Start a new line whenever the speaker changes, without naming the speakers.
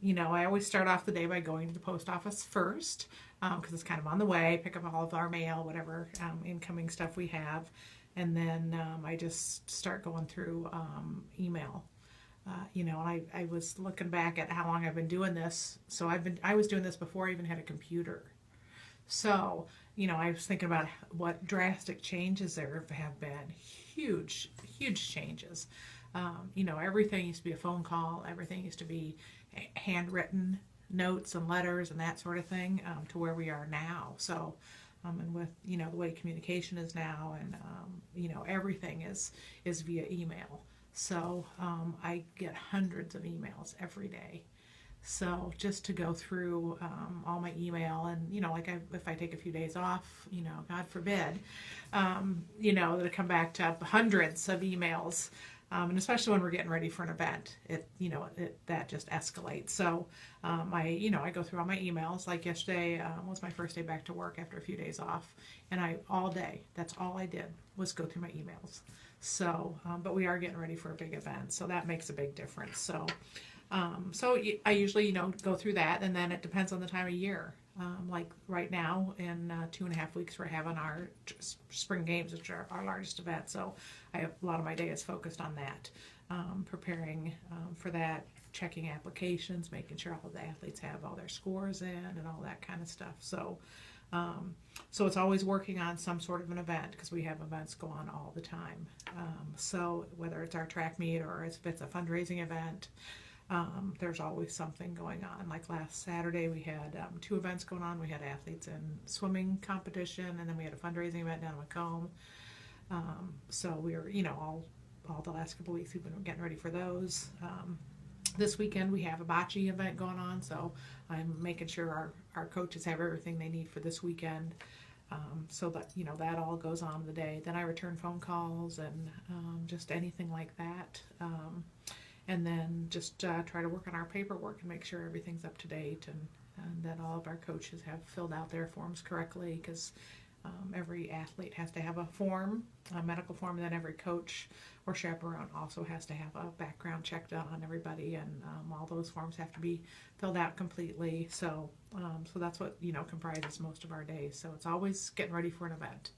I always start off the day by going to the post office first because it's kind of on the way, pick up all of our mail, whatever incoming stuff we have. And then I just start going through email. And I was looking back at how long I've been doing this. So I was doing this before I even had a computer. So, I was thinking about what drastic changes there have been. Huge, huge changes. Everything used to be a phone call, everything used to be handwritten notes and letters and that sort of thing, to where we are now. So, and with, the way communication is now, and, everything is via email. So, I get hundreds of emails every day. So just to go through all my email, and if I take a few days off, God forbid, that I come back to hundreds of emails, and especially when we're getting ready for an event, that just escalates. So I go through all my emails. Like yesterday was my first day back to work after a few days off, and all day, that's all I did was go through my emails. So, but we are getting ready for a big event, so that makes a big difference. So I usually, go through that, and then it depends on the time of year. Like right now, in 2.5 weeks, we're having our spring games, which are our largest event. So I have a lot of my day is focused on that, preparing for that, checking applications, making sure all the athletes have all their scores in, and all that kind of stuff. So it's always working on some sort of an event because we have events go on all the time. So whether it's our track meet or if it's a fundraising event. There's always something going on. Like last Saturday, we had 2 events going on. We had athletes in swimming competition, and then we had a fundraising event down in Macomb. So we were, all the last couple of weeks, we've been getting ready for those. This weekend, we have a bocce event going on, so I'm making sure our coaches have everything they need for this weekend. So that, that all goes on in the day. Then I return phone calls and just anything like that. And then just try to work on our paperwork and make sure everything's up to date, and that all of our coaches have filled out their forms correctly, because every athlete has to have a form, a medical form, and then every coach or chaperone also has to have a background check done on everybody, and all those forms have to be filled out completely. So that's what comprises most of our days. So it's always getting ready for an event.